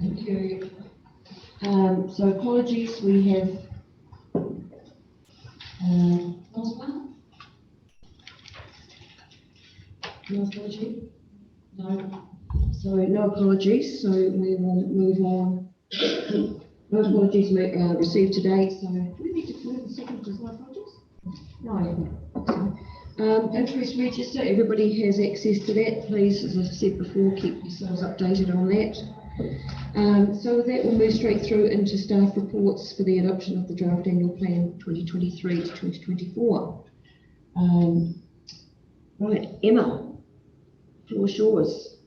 Thank you. So apologies, we have lost one. No apology? No. So no apologies, so we will move on. No apologies received today, so do we need to move the second as no apologies? No. Interest register, everybody has access to that. Please, as I said before, keep yourselves updated on that. So that will move straight through into staff reports for the adoption of the draft annual plan 2023 to 2024. Right, Emma, floor's yours.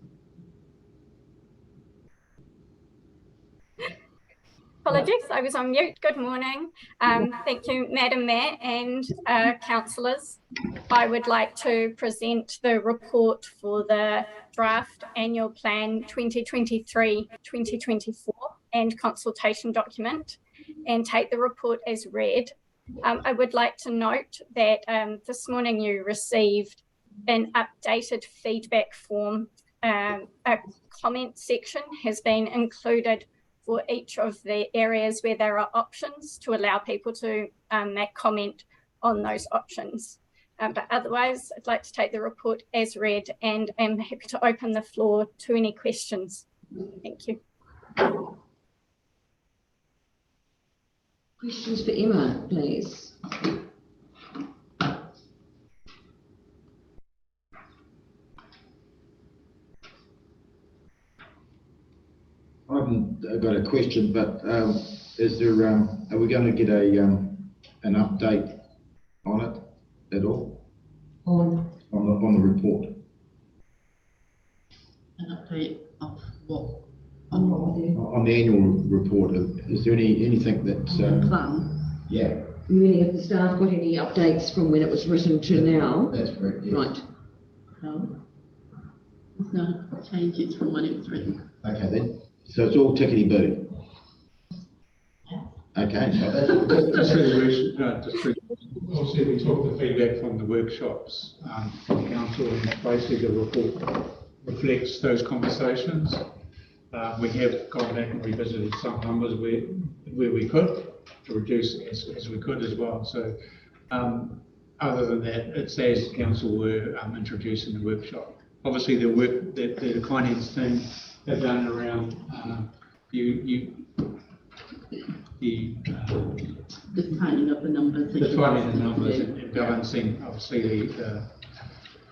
Apologies, I was on mute. Good morning. Thank you, Madam Mayor and councillors. I would like to present the report for the draft annual plan 2023-2024 and consultation document and take the report as read. I would like to note that this morning you received an updated feedback form. A comment section has been included for each of the areas where there are options to allow people to make comment on those options. But otherwise, I'd like to take the report as read and I'm happy to open the floor to any questions. Thank you. Questions for Emma, please. I haven't got a question, but is there? Are we going to get an update on it at all? On the report. An update of what? On the annual report. Is there anything that plan? Yeah. Really, have the staff got any updates from when it was written to now? That's correct. Yes. Right. No. There's no changes from when it was written. Okay then. So it's all tickety-boo. Okay. Obviously, we took the feedback from the workshops from council, and basically the report reflects those conversations. We have gone back and revisited some numbers where we could to reduce as we could as well. So other than that, it's as council were introducing the workshop. Obviously, the work that the finance team have done around Just tidying up the numbers. And balancing, obviously, the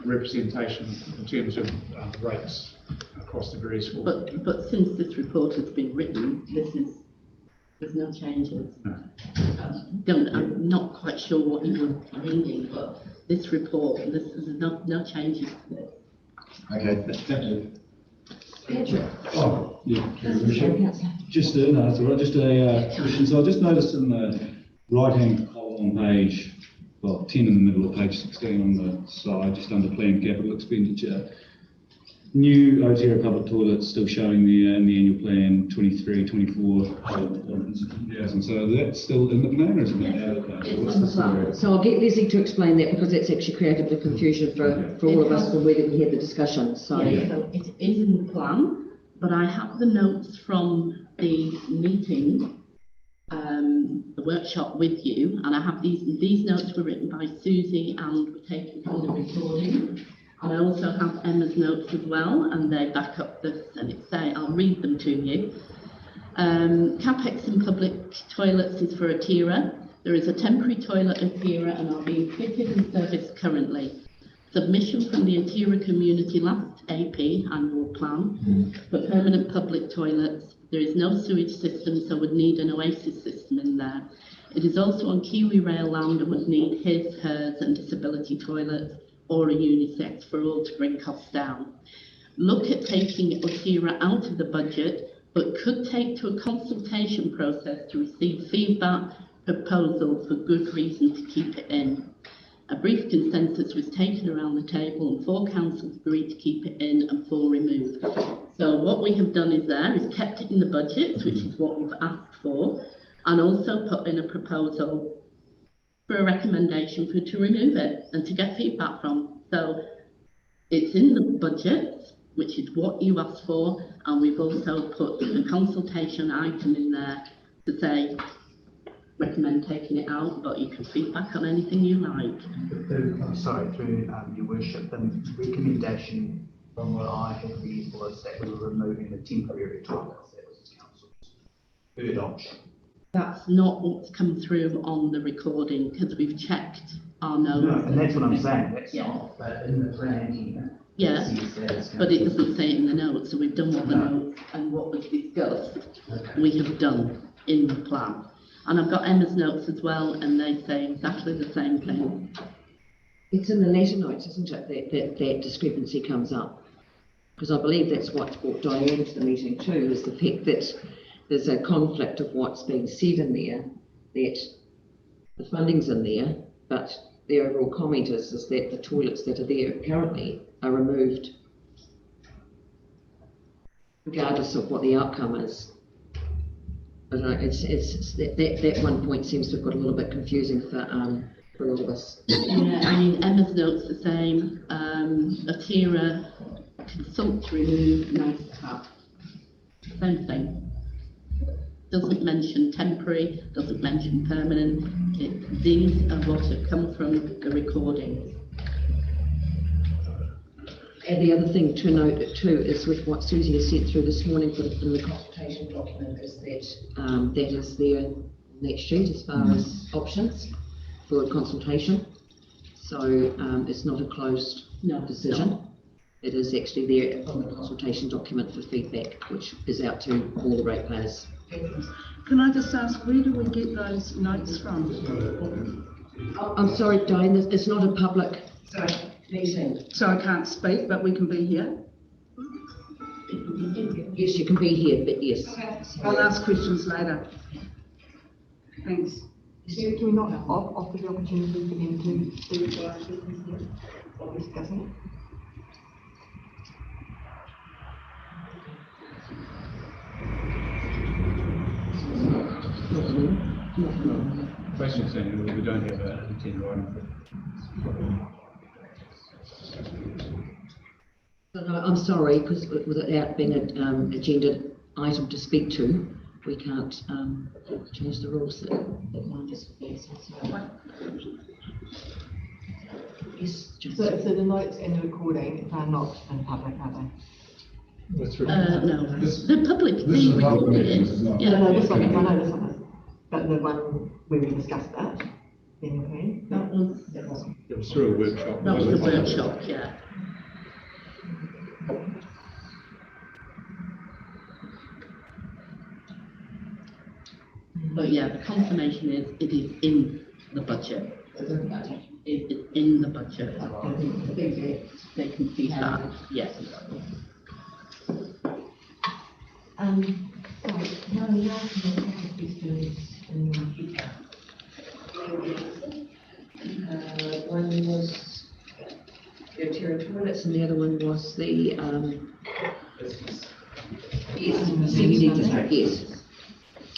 representation in terms of rates across the various schools. But since this report has been written, there's no changes. No. I'm not quite sure what you were reading, but this report, there's no changes to it. Okay, thank you. Oh, yeah. Just a question. So I just noticed in the right-hand column on page, 10 in the middle of page 16 on the side, just under planned capital expenditure, new Aotearoa public toilets still showing there in the annual plan 23-24. So that's still in the plan, or is it out of the plan? So I'll get Leslie to explain that because that's actually created a bit of confusion for all of us when we had the discussion. So, yeah, so it is in the plan, but I have the notes from the meeting, the workshop with you, and I have these notes were written by Susie and were taken from the recording. And I also have Emma's notes as well, and they back up this, and I'll read them to you. CapEx in public toilets is for Aotearoa. There is a temporary toilet at Aotearoa and are being fitted and serviced currently. Submission from the Aotearoa community last AP annual plan for permanent public toilets. There is no sewage system, so would need an oasis system in there. It is also on Kiwi Rail land and would need his, hers and disability toilets, or a unisex for all to bring costs down. Look at taking Aotearoa out of the budget, but could take to a consultation process to receive feedback, proposals for good reason to keep it in. A brief consensus was taken around the table and 4 councils agreed to keep it in and 4 removed. So what we have done is kept it in the budget, which is what we've asked for, and also put in a proposal for a recommendation to remove it and to get feedback from. So it's in the budget, which is what you asked for, and we've also put a consultation item in there to say, recommend taking it out, but you can feedback on anything you like. Sorry, through your worship, the recommendation from what I had read was that we were removing the temporary toilets. That was the council's third option. That's not what's come through on the recording, because we've checked our notes. No, and that's what I'm saying, that's Yeah. not, but in the plan here. Yeah, it says that it's but it council. doesn't say it in the notes, so we've done what the notes and what was discussed, Okay. we have done in the plan. And I've got Emma's notes as well, and they say exactly the same thing. It's in the letter notes, isn't it, that discrepancy comes up? Because I believe that's what's brought Diane to the meeting too, is the fact that there's a conflict of what's being said in there, that the funding's in there, but the overall comment is that the toilets that are there currently are removed, regardless of what the outcome is. But that one point seems to have got a little bit confusing for a lot of us. Yeah, I mean, Emma's notes the same, Atira, consult to remove, nice to have. Same thing. Doesn't mention temporary, doesn't mention permanent. These are what have come from the recording. And the other thing to note too is with what Susie has sent through this morning in the consultation document is that that is there on that sheet as far as options for consultation. So it's not a closed decision. No. It is actually there on the consultation document for feedback, which is out to all the ratepayers. Can I just ask, where do we get those notes from? I'm sorry, Diane, it's not a public meeting. So I can't speak, but we can be here? Yes, you can be here, but yes. I'll ask questions later. Thanks. Can we not offer the opportunity for them to speak to our citizens here while we're discussing Question saying we don't have a agenda item. No, I'm sorry, because without being an agenda item to speak to, we can't change the rules that one just yes. So the notes in the recording are not in the public, are they? No, the public being recorded. Yeah, no, this one, I know this one is, but the one where we discussed that, then okay. It was through a workshop. That was the workshop, yeah. But yeah, the confirmation is it is in the budget. It is in the budget. They can see that, yes. Sorry, no, you asked me a couple of questions in your future. One was the Atira toilets and the other one was the yes, CBD district, yes.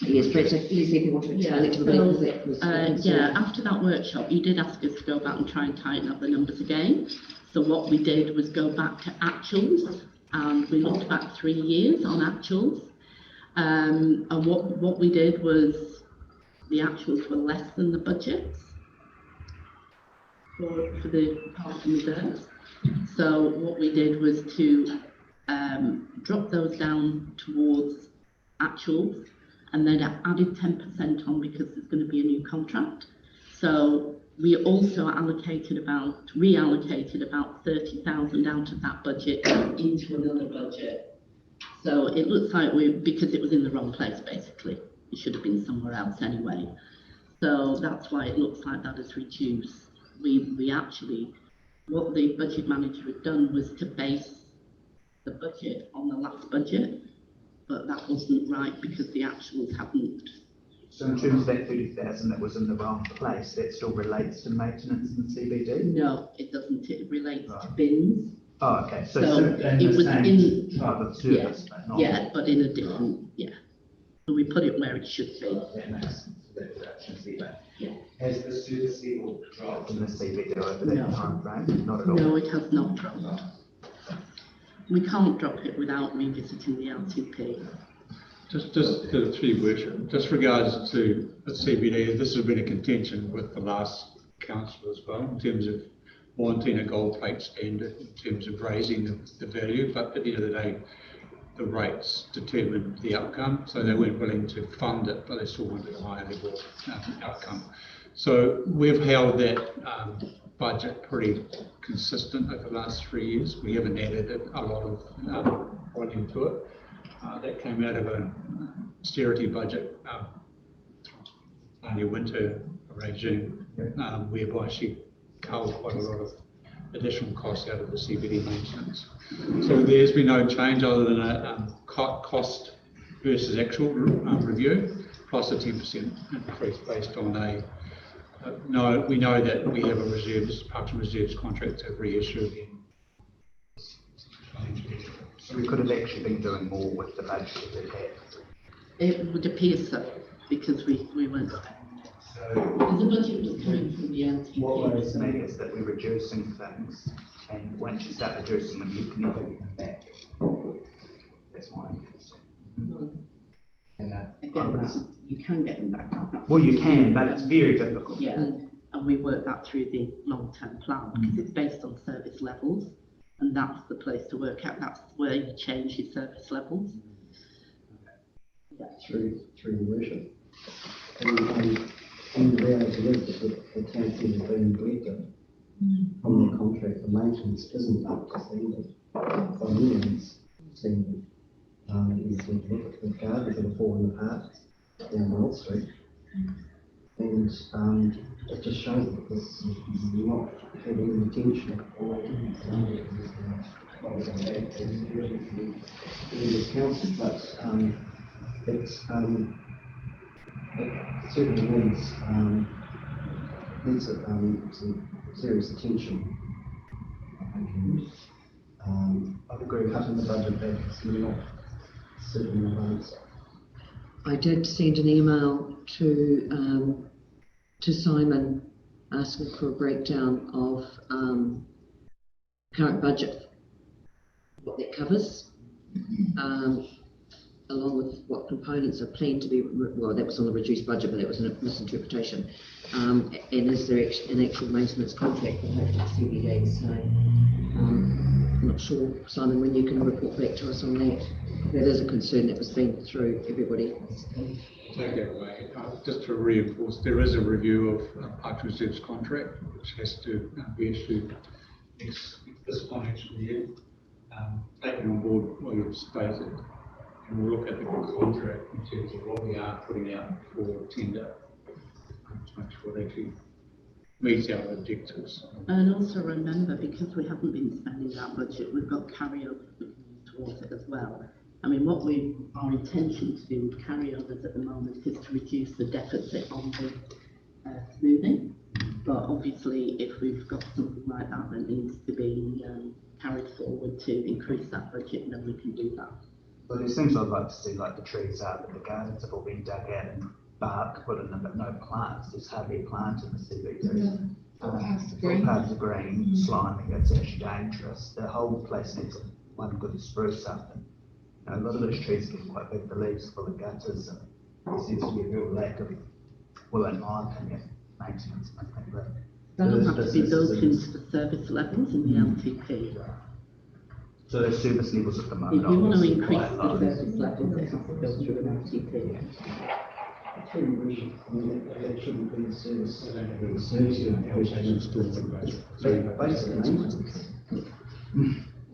Yes, perhaps Leslie, if you want to explain it to the because that was Yeah, after that workshop, you did ask us to go back and try and tighten up the numbers again. So what we did was go back to actuals, and we looked back 3 years on actuals. And what we did was the actuals were less than the budgets for the parks and reserves. So what we did was to drop those down towards actuals, and then I added 10% on because there's going to be a new contract. So we also reallocated about 30,000 out of that budget into another budget. So it looks like because it was in the wrong place basically. It should have been somewhere else anyway. So that's why it looks like that has reduced. We actually, what the budget manager had done was to base the budget on the last budget, but that wasn't right because the actuals hadn't. So in terms of that 30,000 that was in the wrong place, that still relates to maintenance in the CBD? No, it doesn't. It relates to bins. Oh, okay, so So it was in, type of service, but not. yeah, but in a different, So we put it where it should be. That makes sense. That reduction feedback. Yeah. Has the service level dropped in the CBD over No. that time frame? Not at all. No, it has not dropped. we can't drop it without revisiting the LTP. Just through your worship, just regards to the CBD, this has been a contention with the last council as well, in terms of wanting a gold plate standard, in terms of raising the value, but at the end of the day, the rates determined the outcome, so they weren't willing to fund it, but they still wanted a higher level outcome. So we've held that budget pretty consistent over the last 3 years. We haven't added a lot of volume to it. That came out of an austerity budget, only winter regime, whereby she culled quite a lot of additional costs out of the CBD maintenance. So there's been no change other than a cost versus actual review, plus a 10% increase based on we know that we have a Parks and Reserves contract to reissue again. So we could have actually been doing more with the budget that we had. It would appear so, because we weren't spending it. So Because the budget was coming from the LTP. what worries me is that we're reducing things, and once you start reducing them, you can never get them back. That's my interest. Again, you can get them back. Well, you can, but it's very difficult. Yeah, and we work that through the long-term plan, because it's based on service levels, and that's the place to work out. That's where you change your service levels. Yeah. Through the worship. And the reality is that the town centre has been neglected from the contract. The maintenance isn't up to standard. By millions standard. The gardens that are falling apart down Wall Street. And it just shows that this is not having the attention or the council, but it certainly needs some serious attention. I'd agree, cutting the budget back is not certainly not an answer. I did send an email to Simon asking for a breakdown of current budget, what that covers, along with what components are planned to be, well, that was on the reduced budget, but that was a misinterpretation. And is there an actual maintenance contract with CBD? So I'm not sure, Simon, when you can report back to us on that. That is a concern that was being through everybody. Take that away. Just to reinforce, there is a review of Parks and Reserves contract, which has to be issued this financial year. Taking on board what you've stated, and we'll look at the contract in terms of what we are putting out for tender to make sure it actually meets our objectives. And also remember, because we haven't been spending that budget, we've got carryover towards it as well. I mean, our intention to do with carryovers at the moment is to reduce the deficit on the smoothing. But obviously, if we've got something like that that needs to be carried forward to increase that budget, then we can do that. But it seems I'd like to see like the trees out, that the gardens have all been dug out and bark put in them, but no plants. There's hardly a plant in the CBD. Parts of green, slimy, it's actually dangerous. The whole place needs one good spruce up. And, a lot of those trees get quite big, the leaves full of gutters, and there seems to be a real lack of, well, in my opinion, maintenance. I think That'll have to be built into the service levels in the LTP. So the service levels at the If moment you want to obviously increase quite the low. service levels, it has to go through an LTP. Through worship, I mean, that shouldn't be the service. Basically, maintenance.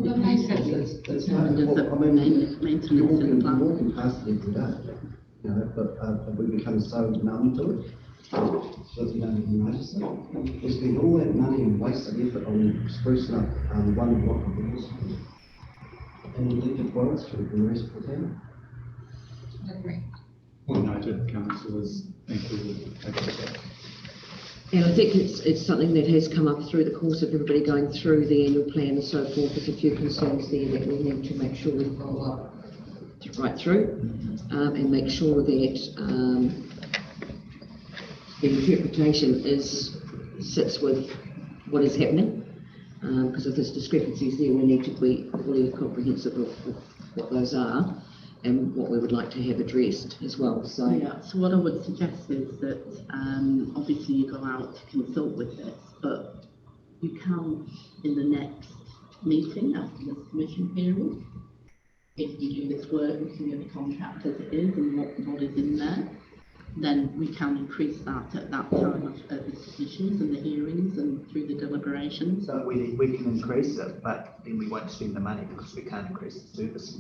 There's That's a maintenance in the plan. Walking past it every day, but we become so numb to it, so you don't even notice it. We spend all that money and wasted effort on sprucing up one block of the house, and you leave it well through the rest of the town. Well noted, councillors. Thank you. And I think it's something that has come up through the course of everybody going through the annual plan and so forth. There's a few concerns there that we need to make sure we follow up right through and make sure that the interpretation sits with what is happening because if there's discrepancies there, we need to be fully comprehensive of what those are and what we would like to have addressed as well. So yeah, so what I would suggest is that obviously you go out to consult with this, but you can in the next meeting after the submission period, if you do this work looking at the contract as it is and what is in there, then we can increase that at that time of the submissions and the hearings and through the deliberations. So we can increase it, but then we won't spend the money because we can't increase the service.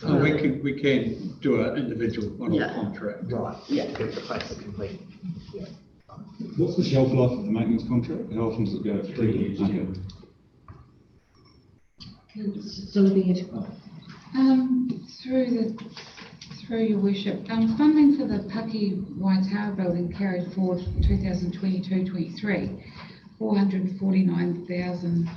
So we can do an individual one-off contract. Right, Yeah. If the place is complete. Yeah. What's the shelf life of the maintenance contract? How often does it go? 3 years. Okay. Through your worship, funding for the Paki Waitara building carried forward 2022-23, 449,000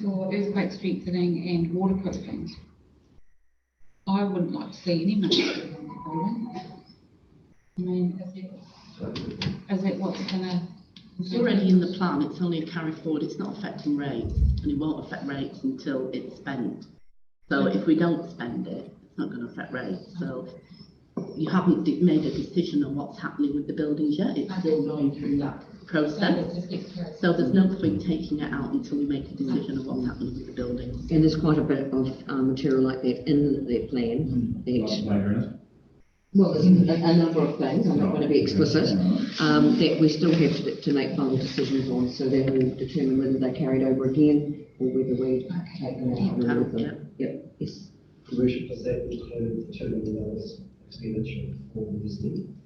for earthquake strengthening and waterproofing. I wouldn't like to see any money on that building. I mean, is that what's gonna? It's already in the plan, it's only a carry forward, it's not affecting rates, and it won't affect rates until it's spent. So if we don't spend it, it's not going to affect rates. So you haven't made a decision on what's happening with the buildings yet, it's still going through that process. So there's no point taking it out until we make a decision on what's happening with the buildings. and there's quite a bit of material like that in the plan. Well, there's a number of things, I'm not going to be explicit, that we still have to make final decisions on, so that will determine whether they're carried over again or whether we take them out and remove them. Yep, yes. Your worship, does that include the $2 million expenditure for the museum?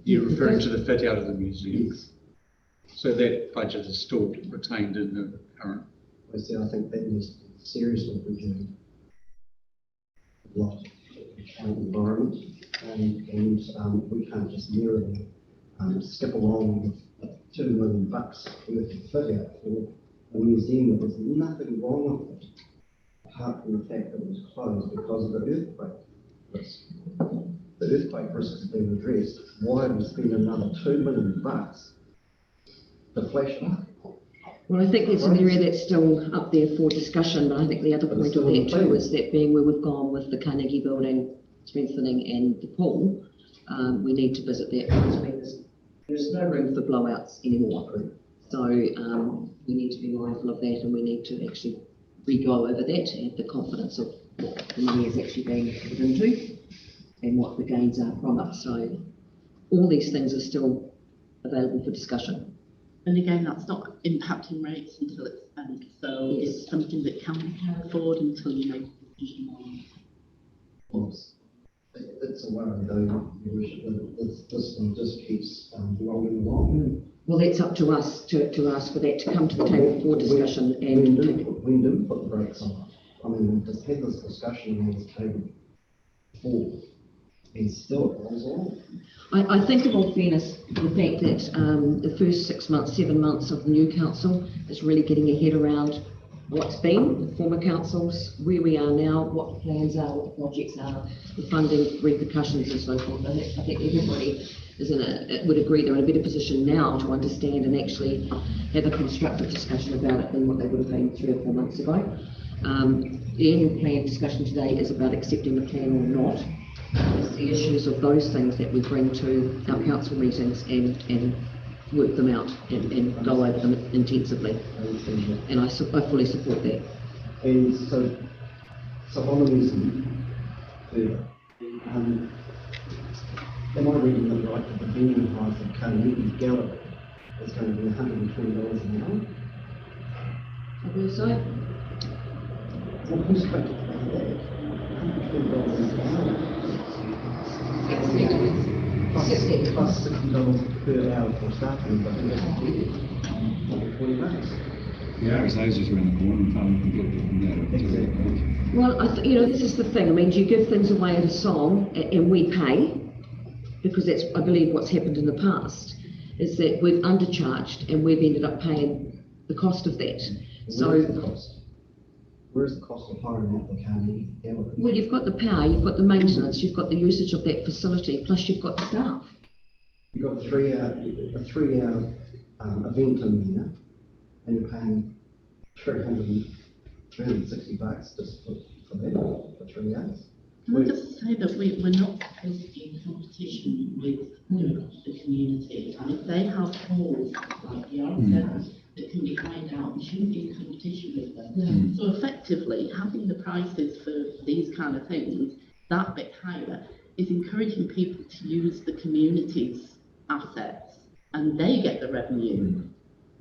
You're referring to the fit out of the museum. Yes. So that budget is still retained in the current. I think that needs seriously reviewed. What the current environment, and we can't just merely skip along with $2 million worth of fit out for a museum. There was nothing wrong with it, apart from the fact that it was closed because of the earthquake risk. The earthquake risk has been addressed. Why would we spend another $2 million to flash light? Well, I think that's an area that's still up there for discussion, but I think the other point of that too is that being where we've gone with the Carnegie building strengthening and the pool, we need to visit that because there's no room for blowouts anymore. So we need to be mindful of that, and we need to actually re-go over that and have the confidence of what the money is actually being put into and what the gains are from it. So all these things are still available for discussion. And again, that's not impacting rates until it's spent. So Yes. it's something that can be carried forward until you make a decision on it. It's a worry though, Your worship, that this one just keeps rolling along. Well, that's up to us to ask for that to come to the table for discussion and We do put the brakes on it. I mean, we've just had this discussion on this table before, and still it rolls on. I think in all fairness, the fact that the first 6 months, 7 months of the new council is really getting your head around what's been, the former councils, where we are now, what the plans are, what the projects are, the funding repercussions and so forth. I think everybody is would agree they're in a better position now to understand and actually have a constructive discussion about it than what they would have been 3 or 4 months ago. The annual plan discussion today is about accepting the plan or not. It's the issues of those things that we bring to our council meetings and work them out and go over them intensively. And I fully support that. And so on the museum, further, am I reading it right that the venue price of Carnegie Gallery is going to be $120 an hour? I believe so. Well, who's going to pay that? $120 an hour. Plus $60 per hour for staffing, but the rest of it, $20. Yeah, RSA's just around the corner and funding completely from that. Well, this is the thing. I mean, do you give things away at a song and we pay? Because that's, I believe, what's happened in the past, is that we've undercharged and we've ended up paying the cost of that. So where's the cost of hiring out the Carnegie Gallery? Well, you've got the power, you've got the maintenance, you've got the usage of that facility, plus you've got the staff. You've got a 3-hour event in there, and you're paying $360 just for that, for 3 hours. Can I just say that we're not basically in competition with the community, and if they have halls like the R7 that can be hired out, we shouldn't be in competition with them. So effectively, having the prices for these kind of things that bit higher is encouraging people to use the community's assets, and they get the revenue.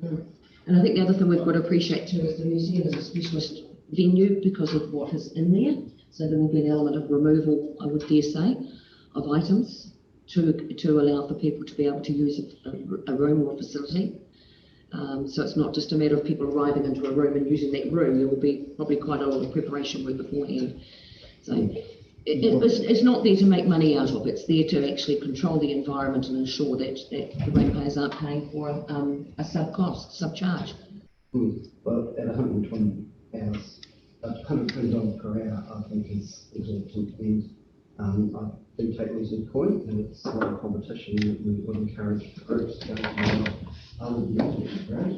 And I think the other thing we've got to appreciate too is the museum is a specialist venue because of what is in there. So there will be an element of removal, I would dare say, of items to allow for people to be able to use a room or a facility. So it's not just a matter of people arriving into a room and using that room. There will be probably quite a lot of preparation work beforehand. So it's not there to make money out of. It's there to actually control the environment and ensure that the ratepayers aren't paying for a sub-charge. Well, at 120 hours, $120 per hour, I think is exorbitant. And I do take Leslie's point, and it's a lot of competition. We would encourage groups to go to other events, which is great.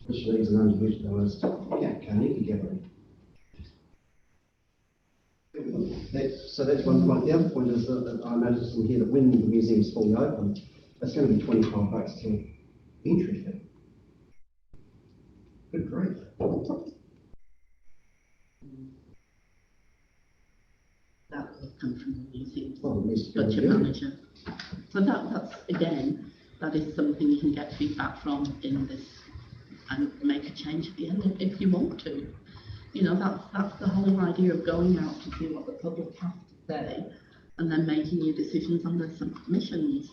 Which leaves an underutilised Carnegie Gallery. So that's one point. The other point is that I noticed in here that when the museum's fully open, it's going to be $25 to entry fee. Good grief. That will come from the museum Well, budget manager. So that's again, that is something you can get feedback from in this and make a change at the end if you want to. You know, that's the whole idea of going out to see what the public has to say and then making your decisions on the submissions.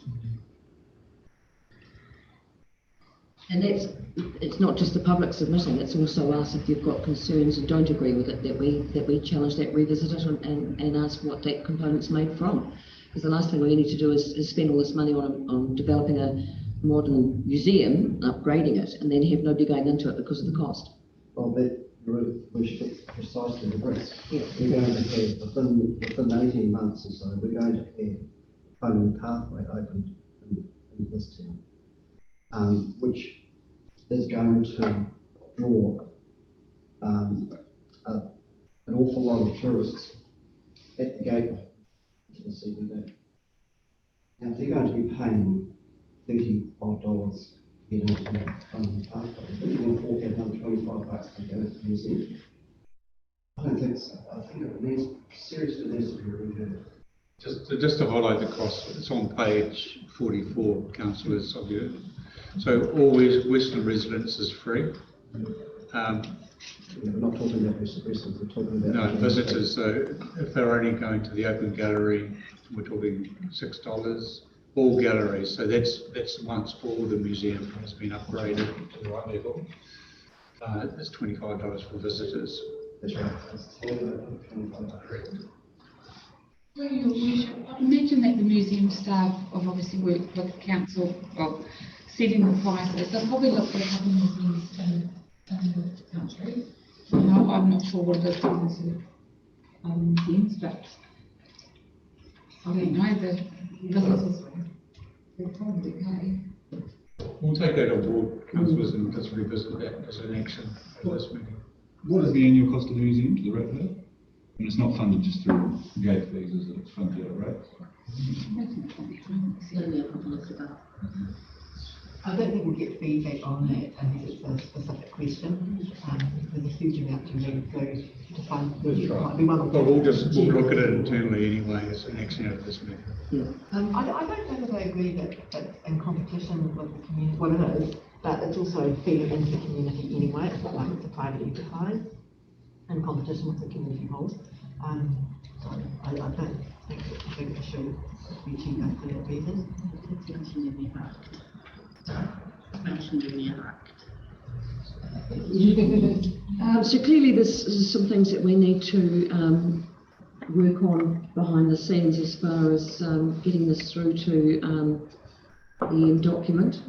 And it's not just the public submitting, it's also us if you've got concerns and don't agree with it, that we challenge that, revisit it and ask what that component's made from. Because the last thing we need to do is spend all this money on developing a modern museum, upgrading it, and then have nobody going into it because of the cost. Well, we should precisely the risk. Yeah. We're going to have, within 18 months or so, we're going to have Home Pathway opened in this town, which is going to draw an awful lot of tourists at the gateway to the CBD. Now, if they're going to be paying $35 to get into the Home Pathway, they're going to fork out another $25 to go to the museum. I don't think so. I think it needs seriously needs to be reviewed. Just to highlight the cost, it's on page 44, councillors of you. So all Western residents is free. Yeah, we're not talking about residents, we're talking about... No, visitors. So if they're only going to the open gallery, we're talking $6. All galleries, so that's once all the museum has been upgraded to the right level. It's $25 for visitors. That's right. That's correct. Well, I imagine that the museum staff have obviously worked with the council of setting the prices. They'll probably look at other museums in the country. You know, I'm not sure what it is in sort of other museums, but I don't know, the visitors will probably pay. We'll take that on board, councillors, and just revisit that as an action for this meeting. What is the annual cost of the museum to the ratepayer? And it's not funded just through gate fees, is it? It's funded at rates. I don't think we'll get feedback on that unless it's a specific question. There's a huge amount to read through to find. Might be one of Well, we'll look at it internally anyway as an action out of this meeting. Yeah. I don't know that I agree that it's in competition with the community, well it is, but it's also feeding into the community anyway. It's not like it's a private enterprise in competition with the community halls. So I don't think it's a big issue if we cheap up for that reason. It's mentioned in the act. Mentioned in the act. So clearly there's some things that we need to work on behind the scenes as far as getting this through to the end document.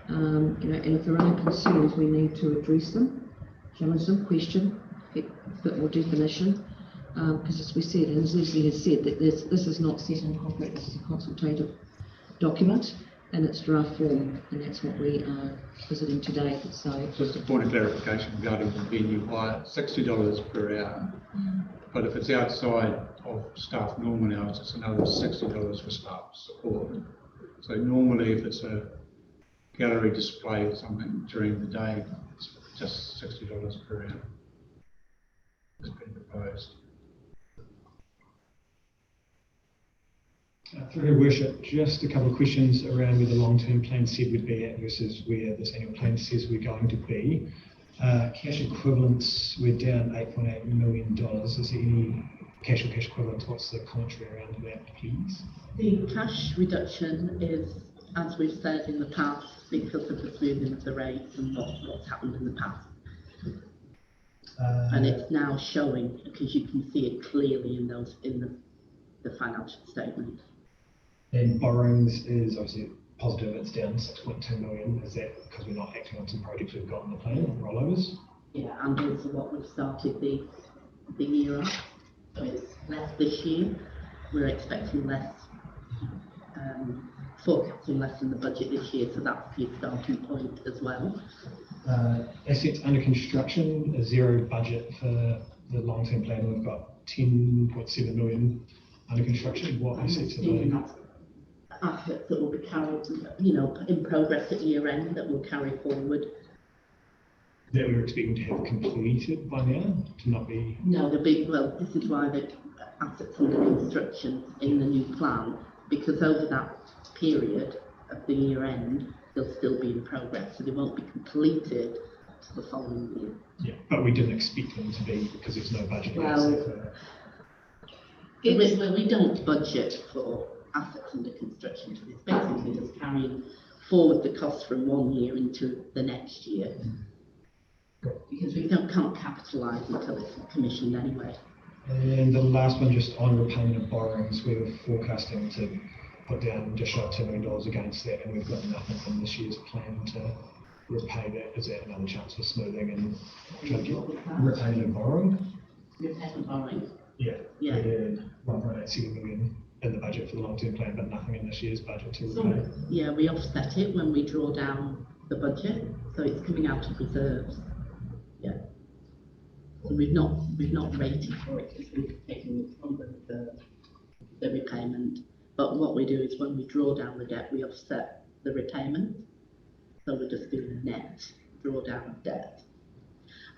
You know, and if there are any concerns, we need to address them, challenge them, question. bit more definition. Because as we said, and as Leslie has said, that this is not set in concrete, this is a consultative document in its draft form, and that's what we are visiting today. So Just a point of clarification regarding the venue hire, $60 per hour. But if it's outside of staff normal hours, it's another $60 for staff support. So normally if it's a gallery display or something during the day, it's just $60 per hour. It's been proposed. Through Your Worship, just a couple of questions around where the long-term plan said we'd be at versus where this annual plan says we're going to be. Cash equivalents, we're down $8.8 million. Is there any cash or cash equivalents? What's the commentary around that, please? The cash reduction is, as we've said in the past, because of the smoothing of the rates and what's happened in the past. And it's now showing, because you can see it clearly in the financial statement. And borrowings is obviously positive, it's down 6.2 million. Is that because we're not acting on some projects we've got on the plan, rollovers? Yeah, and also what we've started the year on. So it's less this year. We're expecting less, forecasting less in the budget this year, so that's the starting point as well. Assets under construction, a zero budget for the long-term plan. We've got 10.7 million under construction. What assets are they? Assets that will be carried, in progress at year end that will carry forward. That we were expecting to have completed by now, to not be... No, this is why the assets under construction in the new plan, because over that period of the year end, they'll still be in progress, so they won't be completed to the following year. Yeah, but we didn't expect them to be because there's no budget. Well, we don't budget for assets under construction, so it's basically just carrying forward the cost from one year into the next year. Because we can't capitalise until it's commissioned anyway. And the last one, just on repayment of borrowings, we were forecasting to put down just shy of $2 million against that, and we've got nothing in this year's plan to repay that. Is that another chance for smoothing and trying to get repayment of borrowing? Repayment of borrowing? Yeah. Yeah. We had 1.87 million in the budget for the long-term plan, but nothing in this year's budget to repay. So, yeah, we offset it when we draw down the budget, so it's coming out of reserves. Yeah. So we've not rated for it because we've taken it from the repayment. But what we do is when we draw down the debt, we offset the repayment. So we're just doing a net drawdown of debt.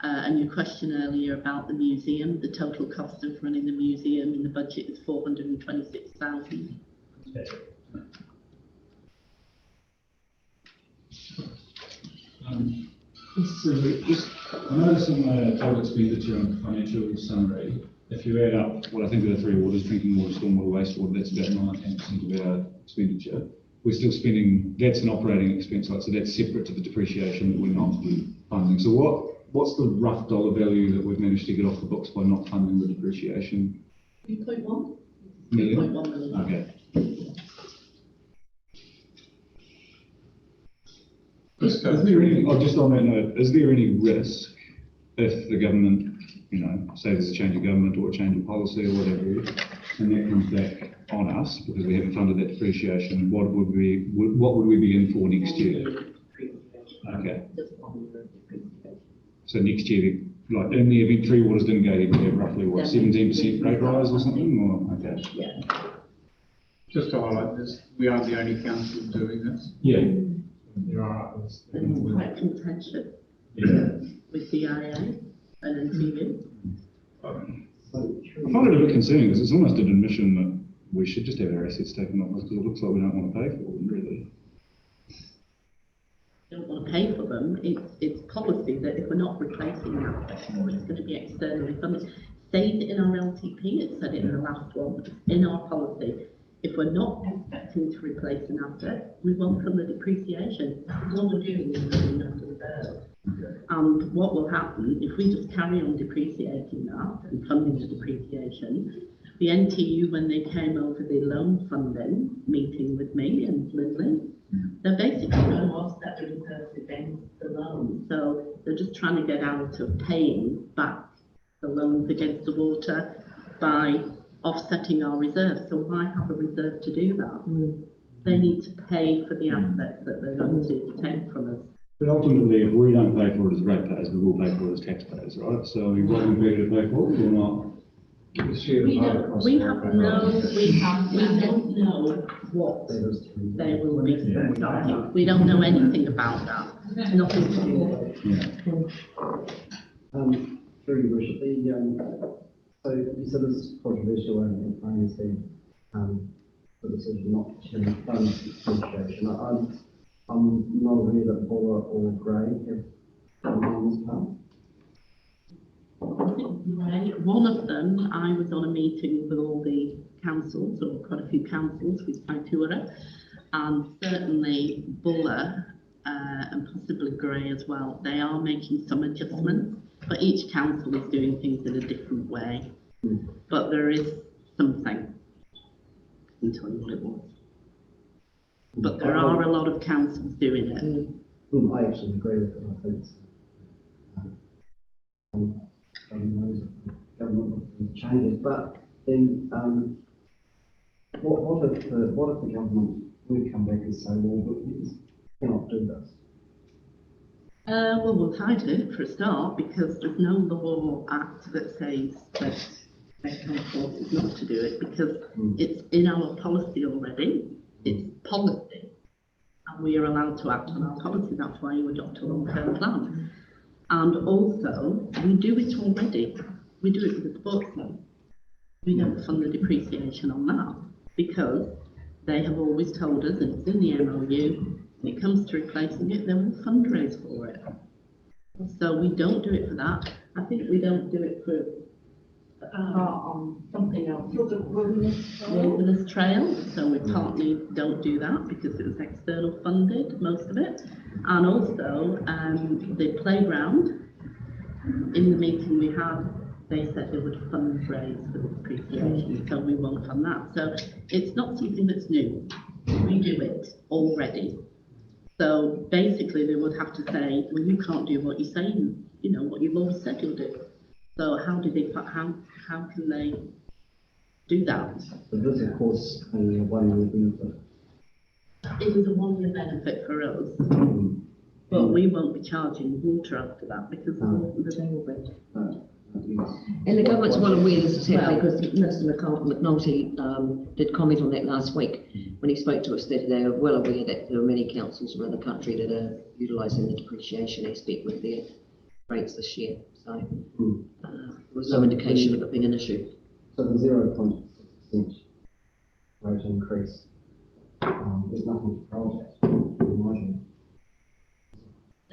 And your question earlier about the museum, the total cost of running the museum in the budget is $426,000. I noticed in the total expenditure and financial summary, if you add up what I think are the three waters, drinking water, stormwater, wastewater, that's about 19% of our expenditure. We're still spending, that's an operating expense, so that's separate to the depreciation that we're not funding. So what's the rough dollar value that we've managed to get off the books by not funding the depreciation? 3.1 million. 3.1 million. Okay. Is there any, just on that note, is there any risk if the government, say there's a change of government or a change of policy or whatever, and that comes back on us because we haven't funded that depreciation, what would we be in for next year? Okay. So next year, like in the event Three Waters didn't go ahead, we have roughly what, 17% rate rise or something? Or okay. Yeah. Just to highlight this, we are the only council doing this. Yeah. There are others. And it's quite contentious with the IA and NTV. I find it a bit concerning because it's almost an admission that we should just have our assets taken off us because it looks like we don't want to pay for them, really. Don't want to pay for them. It's policy that if we're not replacing an aspect or it's going to be externally funded. Stays in our LTP, it said it in the last one, in our policy. If we're not expecting to replace an asset, we welcome the depreciation. What we're doing is doing under the bill. And what will happen if we just carry on depreciating that and funding the depreciation? The NTU, when they came over the loan funding meeting with me and Lindley, they're basically going to offset the reserves against the loan. So they're just trying to get out of paying back the loans against the water by offsetting our reserves. So why have a reserve to do that? They need to pay for the assets that they're going to take from us. But ultimately, if we don't pay for it as ratepayers, we will pay for it as taxpayers, right? So we want to pay for it or not? We don't know what they will be starting. We don't know anything about that. Nothing to do with it. Through your worship, so you said this is controversial and I understand the decision not to fund conservation. I'm not aware that Buller or Gray have done on this part. Right. One of them, I was on a meeting with all the councils, or quite a few councils with my tourer, and certainly Buller and possibly Gray as well. They are making some adjustments, but each council is doing things in a different way. But there is something. I'll tell you what it was. But there are a lot of councils doing it. I actually agree with it. I think government changes, but then what if the government would come back and say, well, we cannot do this? Well, we'll try to for a start, because there's no law act that says that they can force us not to do it, because it's in our policy already. It's policy, and we are allowed to act on our policy. That's why you adopt a long-term plan. And also, we do it already. We do it with the sportsmen. We don't fund the depreciation on that, because they have always told us, and it's in the MOU, when it comes to replacing it, they will fundraise for it. So we don't do it for that. I think we don't do it for something else. Wilderness Trail. So we partly don't do that because it was external funded, most of it. And also the playground, in the meeting we had, they said they would fundraise for the depreciation, so we won't fund that. So it's not something that's new. We do it already. So basically they would have to say, well, you can't do what you're saying, you know, what you've always said you'll do. So how can they do that? But this, of course, only a 1 year benefit. It was a 1 year benefit for us, but we won't be charging water after that because the day will be. And the government's well aware this is happening, because Mr McNulty did comment on that last week when he spoke to us, that they are well aware that there are many councils around the country that are utilising the depreciation aspect with their rates this year. So there was no indication of it being an issue. So the 0.6% rate increase, there's nothing to control that, in my view.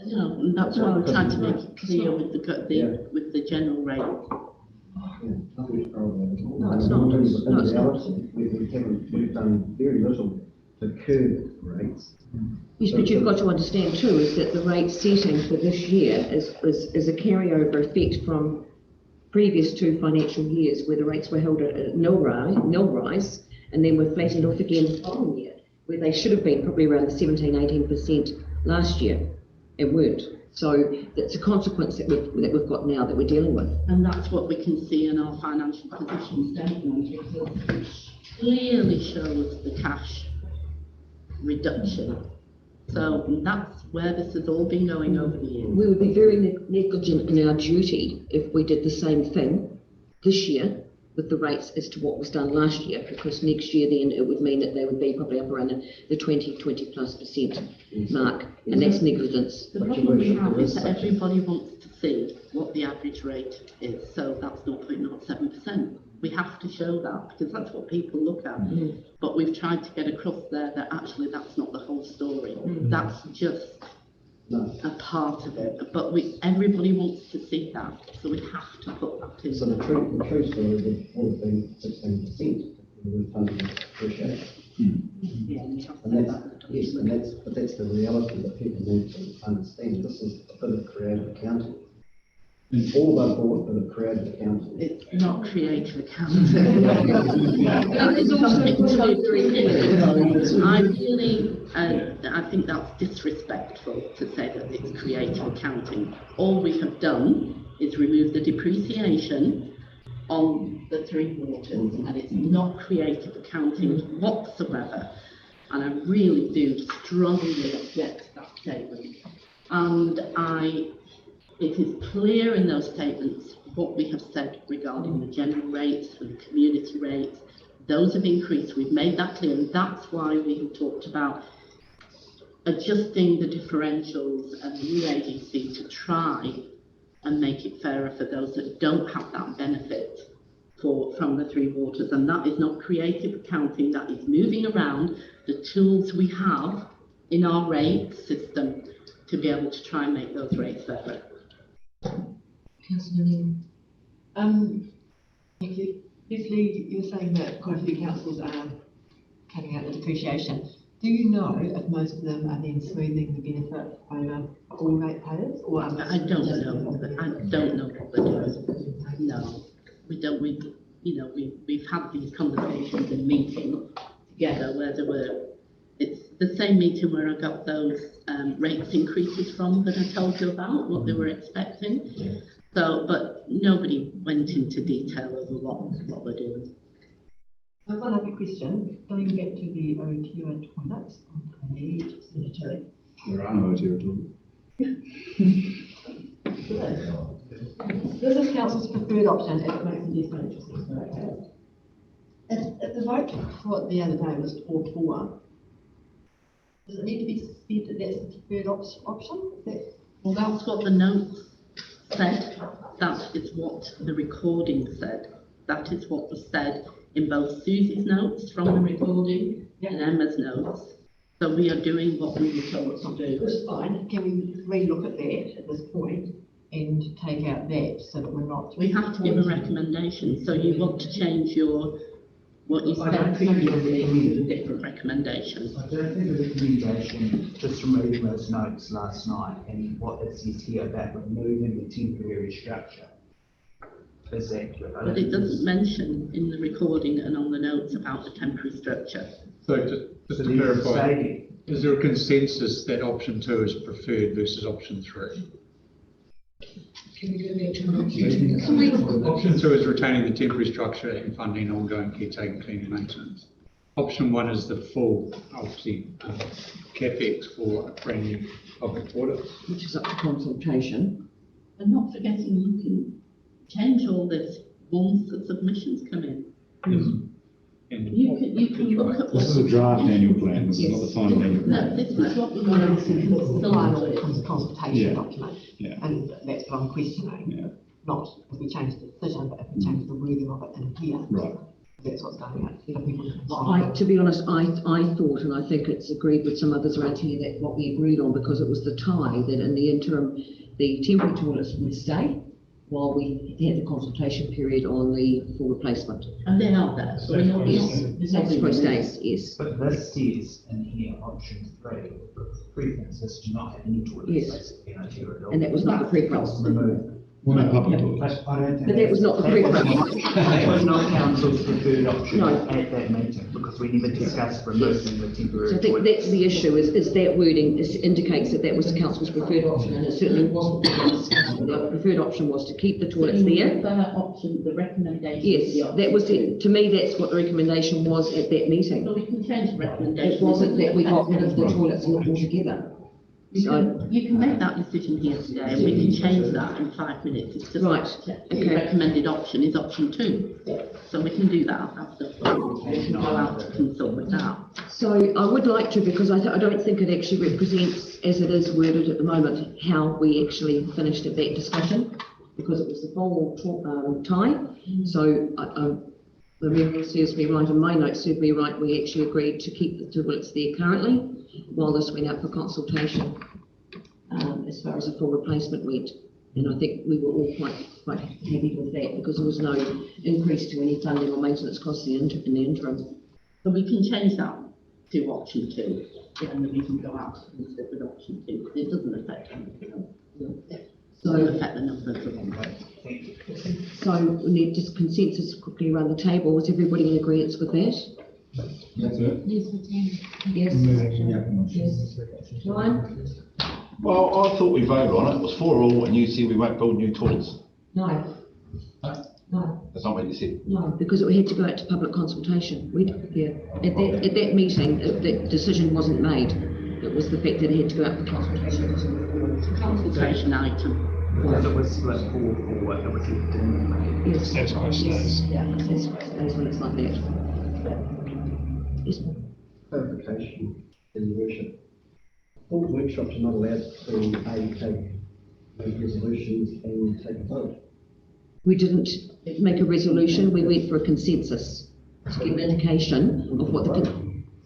No, and that's why we're trying to make it clear with the general rate. Yeah, nothing to control that at all. No, it's not. In reality, we've done very little to curb rates. Yes, but you've got to understand too, is that the rate setting for this year is a carryover effect from previous 2 financial years where the rates were held at nil rise, and then were flattened off again the following year, where they should have been probably around the 17-18% last year, and weren't. So that's a consequence that we've got now that we're dealing with. And that's what we can see in our financial position statement, because it clearly shows the cash reduction. So that's where this has all been going over the years. We would be very negligent in our duty if we did the same thing this year with the rates as to what was done last year, because next year then it would mean that they would be probably up around the 20+% mark, and that's negligence. The problem we have is that everybody wants to see what the average rate is, so that's 0.07%. We have to show that because that's what people look at. But we've tried to get across there that actually that's not the whole story. That's just a part of it. But everybody wants to see that, so we have to put that in. So the true story would have been 16% if we were funding depreciation. But that's the reality that people need to understand. This is a bit of creative accounting. All of our boards that have created accounting. It's not creative accounting. It's also very clear. I really, I think that's disrespectful to say that it's creative accounting. All we have done is remove the depreciation on the three waters, and it's not creative accounting whatsoever. And I really do strongly object to that statement. And it is clear in those statements what we have said regarding the general rates and the community rates. Those have increased. We've made that clear, and that's why we have talked about adjusting the differentials and the new agency to try and make it fairer for those that don't have that benefit from the three waters. And that is not creative accounting, that is moving around the tools we have in our rate system to be able to try and make those rates fairer. Thank you. Firstly, you're saying that quite a few councils are cutting out the depreciation. Do you know if most of them are then smoothing the benefit over all ratepayers, or are I don't know. I don't know what they're doing. No, we don't. We've had these conversations in meeting together where there were. It's the same meeting where I got those rates increases from that I told you about, what they were expecting. So, but nobody went into detail over what we're doing. I've got another question. Going back to the OTO toilets on page 32. There are no OTO toilets. This is council's preferred option if it makes a difference for ratepayers. If the vote the other day was 4-4, does it need to be said that that's the preferred option? Well, that's what the notes said. That is what the recording said. That is what was said in both Susie's notes from the recording and Emma's notes. So we are doing what we were told to do. That's fine. Can we re-look at that at this point and take out that so that we're not... We have to give a recommendation. So you want to change what you said previously into different recommendations. I don't think the recommendation, just from reading those notes last night and what it says here about removing the temporary structure is accurate. But it doesn't mention in the recording and on the notes about the temporary structure. So just to clarify, is there a consensus that option 2 is preferred versus option 3? Can we go back to Option 2 is retaining the temporary structure and funding ongoing caretaking, cleaning, maintenance. Option 1 is the full, obviously, capex for a brand new public toilet, which is up to consultation. And not forgetting you can change all this once the submissions come in. Yes. You can look at This is a draft annual plan, this is not the final annual plan. No, this is what we want to see. The final consultation document. Yeah. And that's what I'm questioning. Yeah. Not if we change the decision, but if we change the wording of it in here. Right. That's what's going on. Well, to be honest, I thought, and I think it's agreed with some others around here, that what we agreed on, because it was the tie, that in the interim, the temporary toilets would stay while we had the consultation period on the full replacement. And they are there. So we know That's for stays, yes. But this says in here, option 3, preference is to not have any toilets Yes. basically in Ontario at all. And that was not the preference. Removed. Well, no public toilets. But I don't think But that was not the preference. That was not council's preferred option No. at that meeting, because we never discussed removing the temporary So I think toilets. that's the issue, is that wording indicates that that was the council's preferred option, and it certainly wasn't. The preferred option was to keep the toilets there. Option, the recommendation. Yes, that was it. To me, that's what the recommendation was at that meeting. So we can change the recommendation. It wasn't that we got rid of the toilets altogether. So, You can make that decision here today, and we can change that in 5 minutes. It's just Right, the okay. recommended option is option 2. So we can do that after we can go out to consult with that. so I would like to, because I don't think it actually represents, as it is worded at the moment, how we actually finished at that discussion, because it was the full tie. So the memory serves me right, and my notes serve me right, we actually agreed to keep the toilets there currently while this went out for consultation, as far as a full replacement went. And I think we were all quite happy with that, because there was no increase to any funding or maintenance costs in the interim. So we can change that to option 2, and then we can go out and consider with option 2, because it doesn't affect anything else. So affect the numbers of So we need just consensus quickly around the table. Is everybody in agreement with that? That's it. Yes, we can. Yes. Moving. Yes. Ryan? Well, I thought we voted on it. It was 4-4, and you said we won't build new toilets. No. No? No. That's not what you said. No, because it had to go out to public consultation. At that meeting, that decision wasn't made. It was the fact that it had to go out for consultation. consultation item. Because it was split 4-4, it was didn't Yes. That's why it stays. Yeah, that's when it's like that. Yes. Clarification, in worship. All workshops are not allowed to make resolutions and take a vote. We didn't make a resolution, we went for a consensus to get an indication of what the,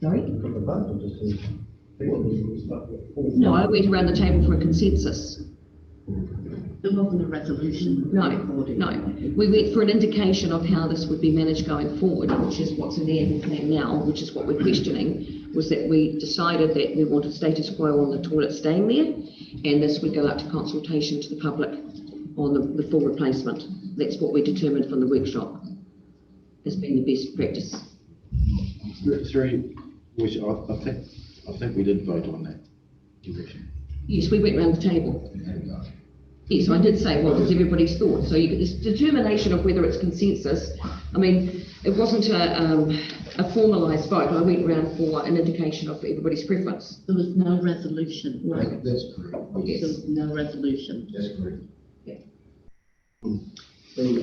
sorry? For the vote, or just in- No, I went around the table for a consensus. There wasn't a resolution. No, recorded. no. We went for an indication of how this would be managed going forward, which is what's in the plan now, which is what we're questioning, was that we decided that we wanted status quo on the toilet staying there, and this would go out to consultation to the public on the full replacement. That's what we determined from the workshop has been the best practice. Three, which I think we did vote on that. Direction. Yes, we went round the table. Yes, I did say, what was everybody's thought? So you get this determination of whether it's consensus. I mean, it wasn't a formalised vote. I went round for an indication of everybody's preference. There was no resolution. No. That's correct. Yes. There was no resolution. That's correct. Yeah. I think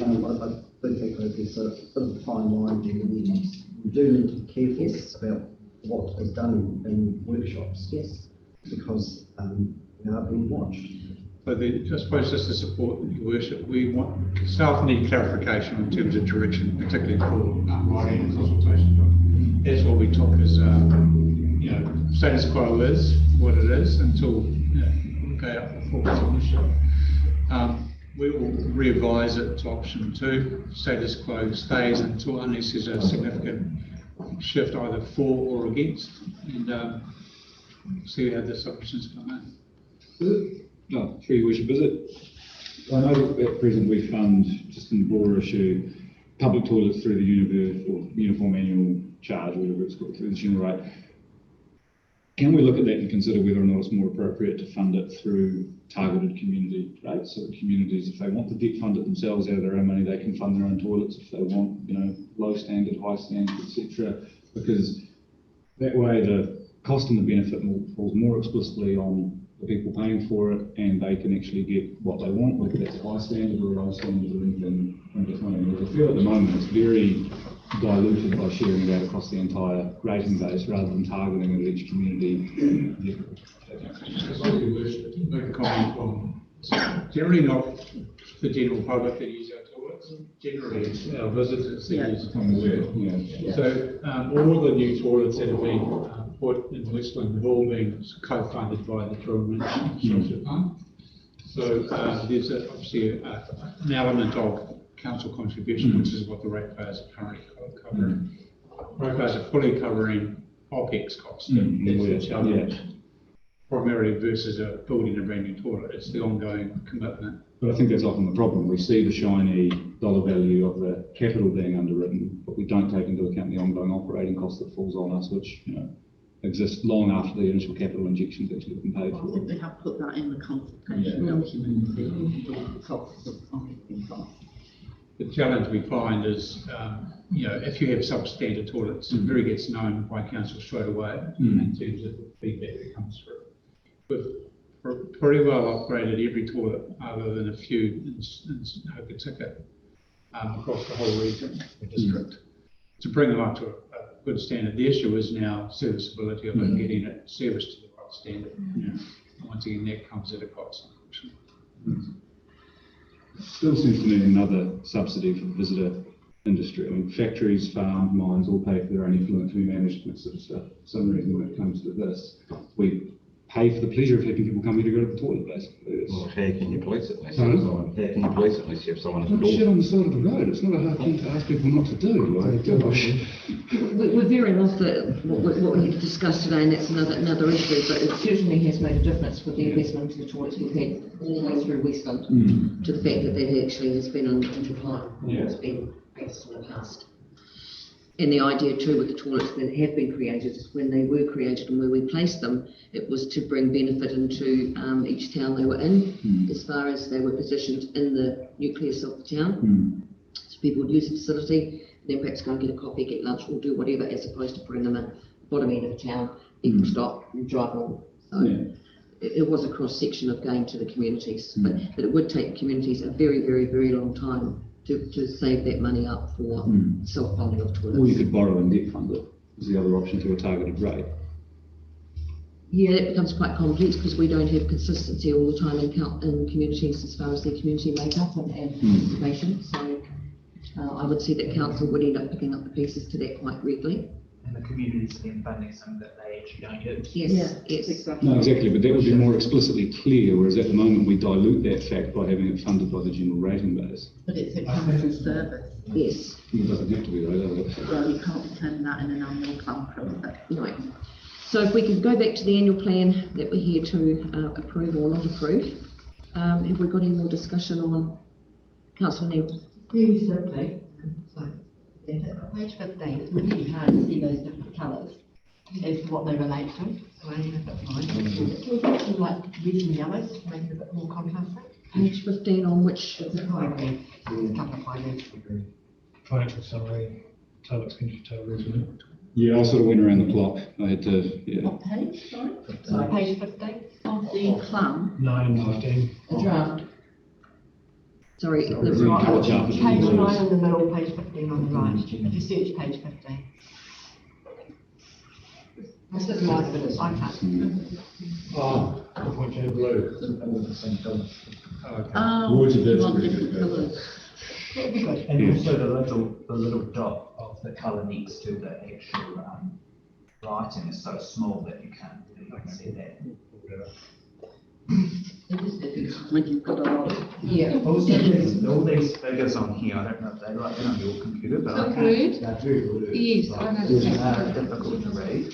there's a bit of a fine line here. We do need to be careful Yes. about what is done in workshops. Yes. Because we are being watched. So I suppose just to support your worship, staff need clarification in terms of direction, particularly for writing and consultation document. That's what we took as, status quo is what it is until, we go out for full submission. We will revise it to option 2. Status quo stays unless there's a significant shift either for or against, and see how the submissions come in. No, through your worship, is it? I know that at present we fund, just in the broader issue, public toilets through the uniform annual charge, or whatever it's called, through the general rate. Can we look at that and consider whether or not it's more appropriate to fund it through targeted community rates? So communities, if they want to debt fund it themselves out of their own money, they can fund their own toilets. If they want, low standard, high standard, etc. Because that way the cost and the benefit falls more explicitly on the people paying for it, and they can actually get what they want, whether that's high standard or low standard or anything in between. I feel at the moment it's very diluted by sharing it out across the entire rating base rather than targeting at each community. Make a comment on, generally not the general public that use our toilets, generally it's our visitors that use it. So all the new toilets that have been put in Westland have all been co-funded by the Tourism Infrastructure Fund. So there's obviously an element of council contribution, which is what the ratepayers are currently covering. Ratepayers are fully covering OPEX costs. That's the challenge. Primarily versus building a brand new toilet. It's the ongoing commitment. But I think that's often the problem. We see the shiny dollar value of the capital being underwritten, but we don't take into account the ongoing operating cost that falls on us, which exists long after the initial capital injections actually been paid for. I think they have put that in the consultation document, the costs of operating costs. The challenge we find is, if you have substandard toilets, it really gets known by council straight away in terms of the feedback that comes through. We've pretty well upgraded every toilet other than a few in Hoka Ticket across the whole region or district to bring them up to a good standard. The issue is now serviceability of it, getting it serviced to the right standard. And once again, that comes at a cost, unfortunately. Still seems to me another subsidy for the visitor industry. I mean, factories, farms, mines all pay for their own effluent to be managed and that sort of stuff. For some reason, when it comes to this, we pay for the pleasure of having people come here to go to the toilet, basically. Well, how can you police it unless you Sorry? have someone, how can you police it unless you have someone at the Put shit door? on the side of the road. It's not a hard thing to ask people not to do. Like, gosh. We're very off what we need to discuss today, and that's another issue, but it certainly has made a difference with the investment into the toilets we've had all the way through Westland, to the fact that that actually has been under decline, it's been practiced in the past. And the idea too with the toilets that have been created, when they were created and where we placed them, it was to bring benefit into each town they were in, as far as they were positioned in the nucleus of the town. So people would use the facility, and then perhaps go and get a coffee, get lunch, or do whatever, as opposed to putting them in the bottom end of the town, people stop and drive on. So it was a cross section of going to the communities, but it would take communities a very, very, very long time to save that money up for self-funding of toilets. Or you could borrow and debt fund it, is the other option, to a targeted rate. Yeah, that becomes quite complex because we don't have consistency all the time in communities as far as their community makeup and participation. So I would see that council would end up picking up the pieces to that quite regularly. And the community's been funding some that they actually don't use. Yes, yes. Exactly. No, exactly, but that would be more explicitly clear, whereas at the moment we dilute that fact by having it funded by the general rating base. But it's a council service. Yes. It doesn't have to be though, does it? Well, you can't determine that in an annual plan process. No. So if we could go back to the annual plan that we're here to approve or not approve, have we got any more discussion on Councillor Neil? Really simply, so, page 15, it's really hard to see those different colours as to what they relate to, so I need a bit more. Can we get some like reds and yellows to make it a bit more contrasting? Page 15 on which? It's a high red, there's a couple of high reds. Financial summary, total expenditure, total revenue. Yeah, I sort of went around the clock. I had to, What page, sorry? So page 15? Of the plan. 9 and 15. The draft. Sorry, Sorry, the really right. colour chart. Page 9 in the middle, page 15 on the right, if you search page 15. This is my bit, I can't. Oh, the point you had blue. Oh, Words of you that's want pretty different good, colours. That'd be good. And also the little dot of the colour next to the actual writing is so small that you can't really see that. It is difficult when you've got a lot of. Yeah. Also, all these figures on here, I don't know if they write them on your computer, but I can't. That's Yes, I know. It's difficult to read.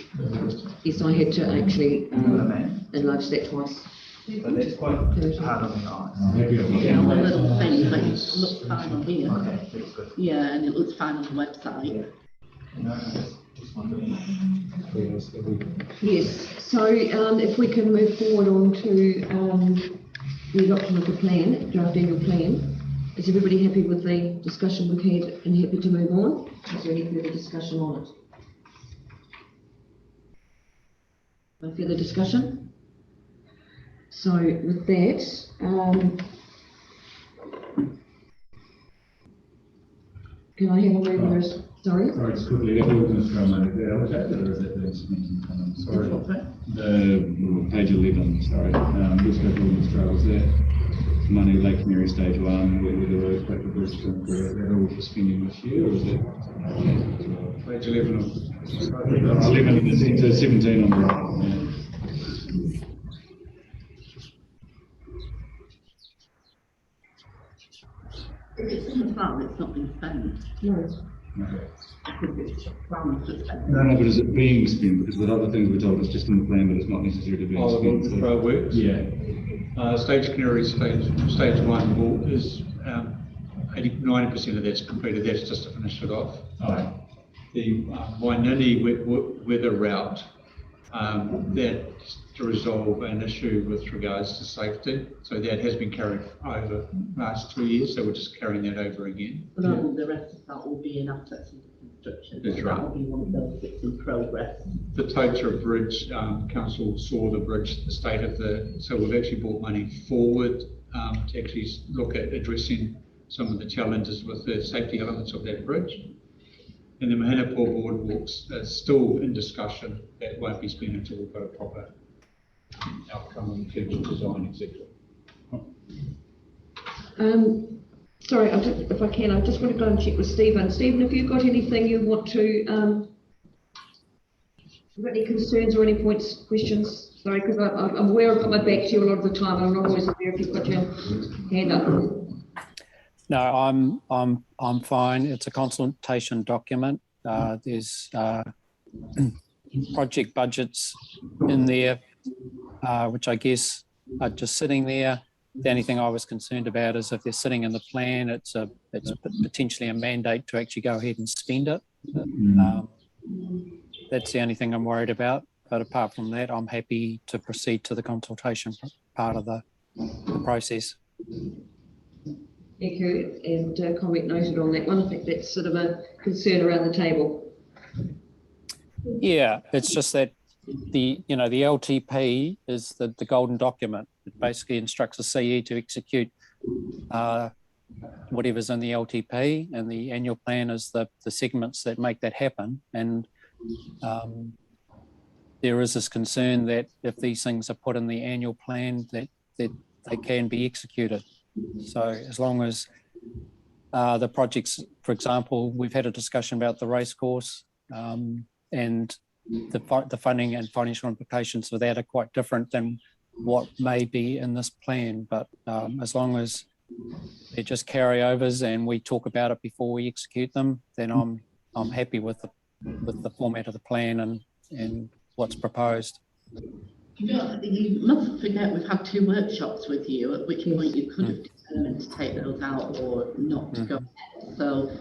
Yes, I had to actually You know what I mean? enlarge that twice. But that's quite hard on the eyes. Yeah, well, little thing, but it looks fine on here. Okay, that's good. Yeah, and it looks fine on the website. No, just wondering. Yes, so if we can move forward on to the adoption of the plan, draft annual plan. Is everybody happy with the discussion we've had and happy to move on? Is there any further discussion on it? No further discussion? So with that, can I have a mover? Sorry? Sorry, just quickly, that ordinance from allocated, or is that being submitted? Sorry. Page 11, sorry. Let's go to ordinance trail, is that money Lake Mary Stage 1, where the road, back to Bridge, is that all for spending this year, or is that? Page 11 of. 11 to 17 on the right. Yeah. If it's in the plan, it's not been spent. No. Okay. If it's a plan to spend. No, but is it being spent? Because with other things we're told it's just in the plan, but it's not necessarily being Oh, spent. the trail works? Yeah. Stage Canary stage 1 is 90% of that's completed, that's just to finish it off. Alright. The Wainini weather route, that's to resolve an issue with regards to safety. So that has been carried over the last 2 years, so we're just carrying that over again. But all the rest of that will be in assets and construction. That's right. That will be one of those bits in progress. The Totra Bridge, council saw the bridge, the state of so we've actually brought money forward to actually look at addressing some of the challenges with the safety elements of that bridge. And the Mahanapur boardwalks are still in discussion. That won't be spent until we've got a proper outcome on future design, etc. Sorry, if I can, I just want to go and check with Stephen. Stephen, have you got anything you want to, you got any concerns or any points, questions? Sorry, because I'm aware I've got my back to you a lot of the time, and I'm not always aware if you've got your hand up. No, I'm fine. It's a consultation document. There's project budgets in there, which I guess are just sitting there. The only thing I was concerned about is if they're sitting in the plan, it's potentially a mandate to actually go ahead and spend it. That's the only thing I'm worried about. But apart from that, I'm happy to proceed to the consultation part of the process. Thank you, and comment noted on that one. I think that's sort of a concern around the table. Yeah, it's just that the LTP is the golden document. It basically instructs the CE to execute whatever's in the LTP, and the annual plan is the segments that make that happen. And there is this concern that if these things are put in the annual plan, that they can be executed. So as long as the projects, for example, we've had a discussion about the race course, and the funding and financial implications for that are quite different than what may be in this plan. But as long as they're just carryovers and we talk about it before we execute them, then I'm happy with the format of the plan and what's proposed. You mustn't forget we've had 2 workshops with you, at which point you could have determined to take those out or not to go ahead. So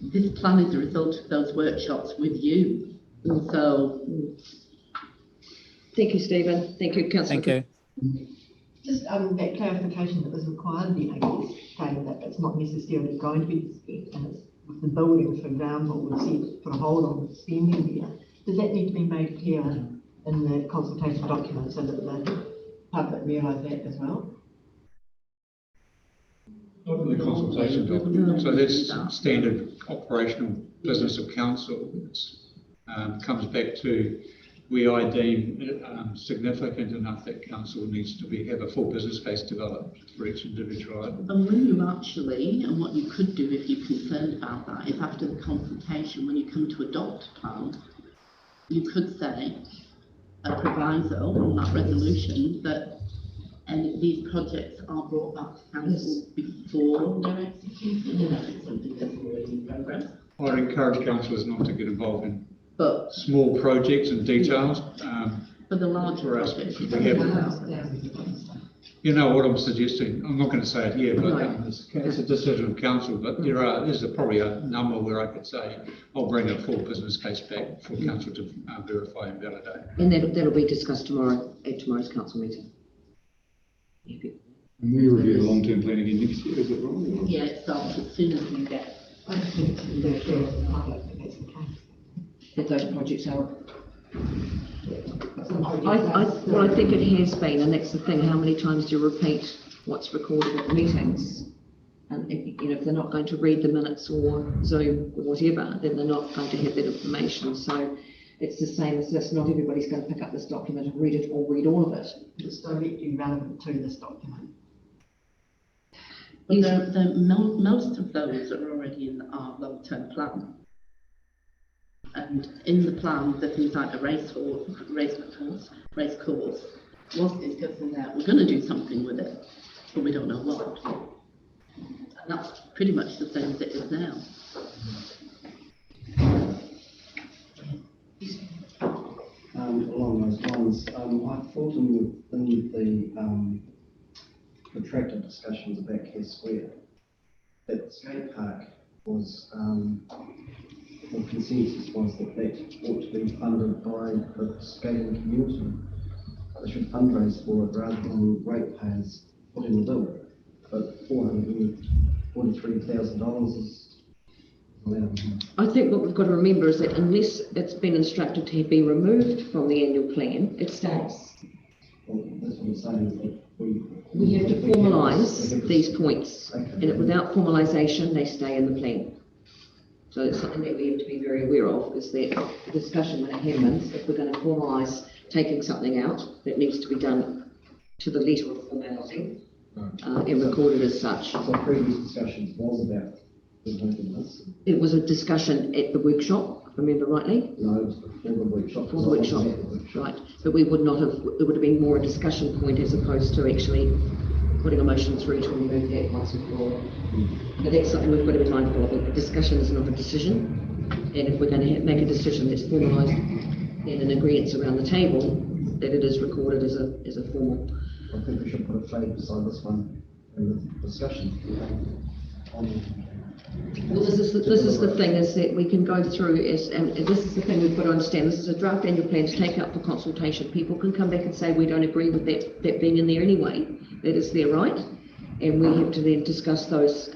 this plan is a result of those workshops with you. And so thank you, Stephen. Thank you, Councillor. Thank you. Just that clarification that was required then, I guess, saying that it's not necessarily going to be spent, and it's with the building, for example, we've said put a hold on the spending here. Does that need to be made clear in the consultation document so that the public realise that as well? Not in the consultation document. So that's standard operational business of council. It's comes back to I deem significant enough that council needs to have a full business case developed for each individual item. And when you actually, and what you could do if you're concerned about that, is after the consultation, when you come to adopt a plan, you could say a proviso on that resolution that these projects are brought back to council before they're executed, if it's something that's already in progress. I encourage councillors not to get involved in small projects and details. For the larger projects, you know what I'm suggesting. I'm not going to say it here, but it's a decision of council. But there's probably a number where I could say I'll bring a full business case back for council to verify and validate. And that'll be discussed tomorrow at tomorrow's council meeting. And we review the long-term plan again next year, is it wrong? Yeah, it starts as soon as we get. I just think it's very clear to the public that that's the case. That those projects are. Well, I think it has been, and that's the thing. How many times do you repeat what's recorded at the meetings? And if they're not going to read the minutes or Zoom or whatever, then they're not going to have that information. So it's the same as this. Not everybody's going to pick up this document and read it or read all of it. It's directly relevant to this document. But most of those are already in our long-term plan. And in the plan, the things like the race course was discussing that we're going to do something with it, but we don't know what. And that's pretty much the same as it is now. Along those lines, I thought in the protracted discussions about Care Square, that the skate park was, the consensus was that ought to be funded by the skating community. They should fundraise for it rather than ratepayers put in the bill. But $443,000 is allowed. I think what we've got to remember is that unless it's been instructed to be removed from the annual plan, it stays. Well, that's what I'm saying. We have to formalise these points, and without formalisation, they stay in the plan. So it's something that we have to be very aware of, is that the discussion when it happens, if we're going to formalise taking something out, that needs to be done to the letter of formality and recorded as such. So previous discussions was about removing this. It was a discussion at the workshop remember rightly. No, it was for the workshop. For the workshop, right. But we would not have, it would have been more a discussion point as opposed to actually putting a motion through to remove that once and for all. But that's something we've got to be mindful of. A discussion is not a decision. And if we're going to make a decision that's formalised and an agreement around the table, that it is recorded as a formal. I think we should put a flag beside this one in the discussion. Well, this is the thing, is that we can go through, and this is the thing we've got to understand, this is a draft annual plan to take up for consultation. People can come back and say, we don't agree with that being in there anyway. That is their right, and we have to then discuss those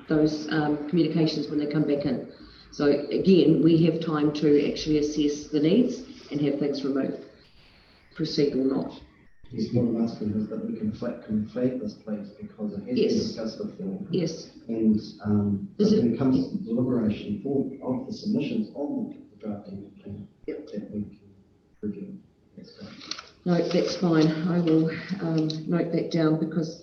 communications when they come back in. So again, we have time to actually assess the needs and have things removed, proceed or not. Yes, what I'm asking is that we can conflate this, please, because it has been discussed before. Yes. And when it comes to deliberation of the submissions on the draft annual plan, that we can review. That's great. No, that's fine. I will note that down because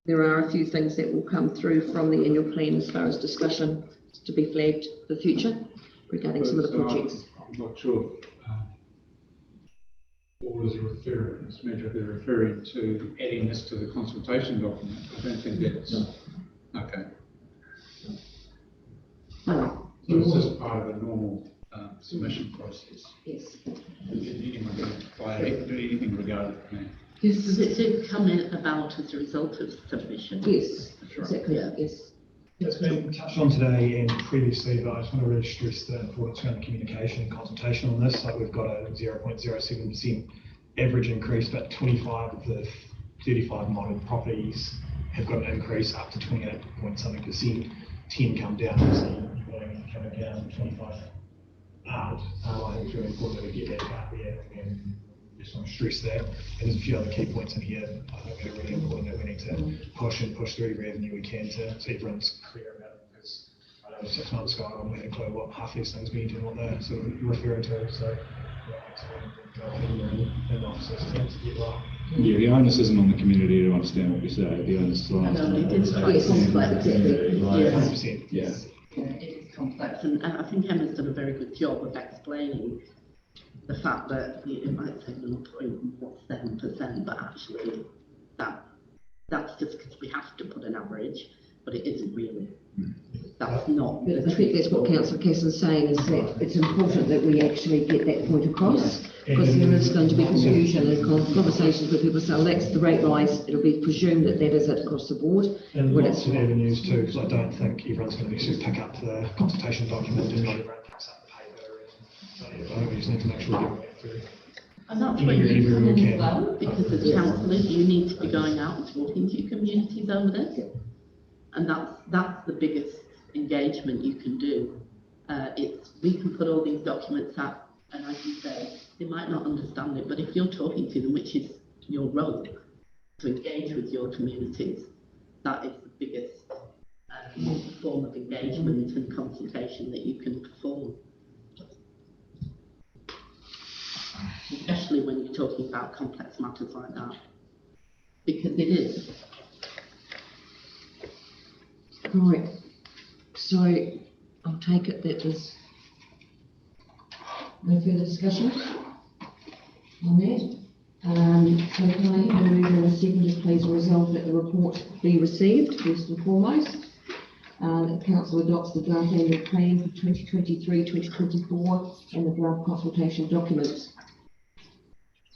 there are a few things that will come through from the annual plan as far as discussion to be flagged for the future regarding some of the projects. I'm not sure. All is referring, this measure they're referring to adding this to the consultation document. I don't think that's okay. No. So it's just part of a normal submission process. Yes. Anyone can apply do anything regarding the plan. Yes. Does it come in about as a result of submission? Yes. That's right. Exactly. Yeah. Yes. It's been touched on today and previously, but I just want to really stress the importance around the communication and consultation on this. Like we've got a 0.07% average increase, but 25 of the 35 modern properties have got an increase up to 28 point something %. 10 come down, so coming down, 25 aren't. I think it's really important that we get that out there and just want to stress that. And there's a few other key points in here. I think they're really important that we need to push through the revenue we can to so everyone's clear about it. Because I know 6 months ago, we had a clue what half these things mean and what they're sort of referring to. So yeah, the onus isn't on the community to understand what we say. The onus is on us. It is quite complex. Right. 100%. Yeah. It is complex, and I think Emma's done a very good job of explaining the fact that it might say 0.7%, but actually that's just because we have to put an average, but it isn't really. That's not. But I think that's what Councillor Casson's saying, is that it's important that we actually get that point across, because there is going to be confusion and conversations where people say, well, that's the rate rise, it'll be presumed that that is it across the board. And lots of avenues too, because I don't think everyone's going to be pick up the consultation document and not everyone picks up the paper. And, I think we just need to make sure we get that through. And that's where you come in as well, because as councillors, you need to be going out and talking to your communities over this. And that's the biggest engagement you can do. We can put all these documents out, and as you say, they might not understand it, but if you're talking to them, which is your role, to engage with your communities, that is the biggest form of engagement and consultation that you can perform. Especially when you're talking about complex matters like that, because it is. Right, so I'll take it that there's no further discussion on that. So can I have a move in a second, just please resolve that the report be received, first and foremost. The council adopts the draft annual plan for 2023-2024 and the draft consultation documents.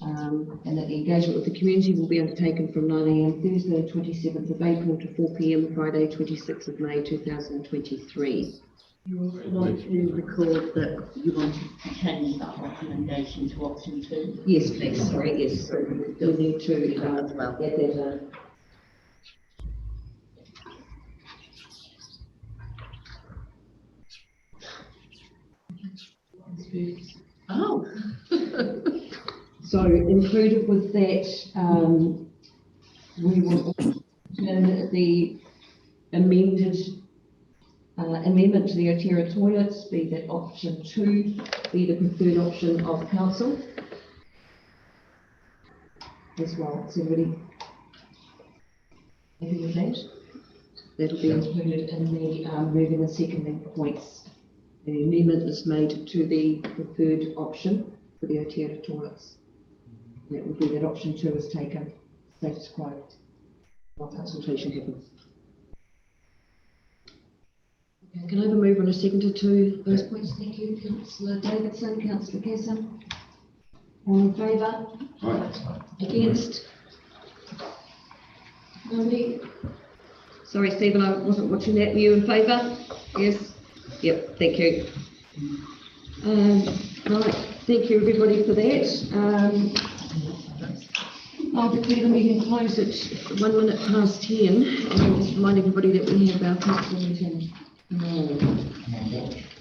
And that the engagement with the community will be undertaken from 9 AM Thursday, 27th of April to 4 PM Friday, 26th of May 2023. You also want to record that you wanted to change that recommendation to option 2? Yes, please, sorry, yes. We need to as well. get that. Oh. So included with that, we will in the amendment to the Otira toilets, be that option 2, be the preferred option of council as well. Is everybody happy with that? That'll be included in the moving and seconding points The amendment is made to the preferred option for the Aotearoa toilets. That would be that option 2 is taken, status quo, while consultation happens. Okay, can I have a move on a seconder to those points? Thank you, Councillor Davidson, Councillor Casson. All in favour? Aye. Against? Nobody? Sorry, Stephen, I wasn't watching that. Were you in favour? Yes? Yep, thank you. Right, thank you everybody for that. I'll declare the meeting closed at 1 minute past 10, and just remind everybody that we have our council meeting tomorrow.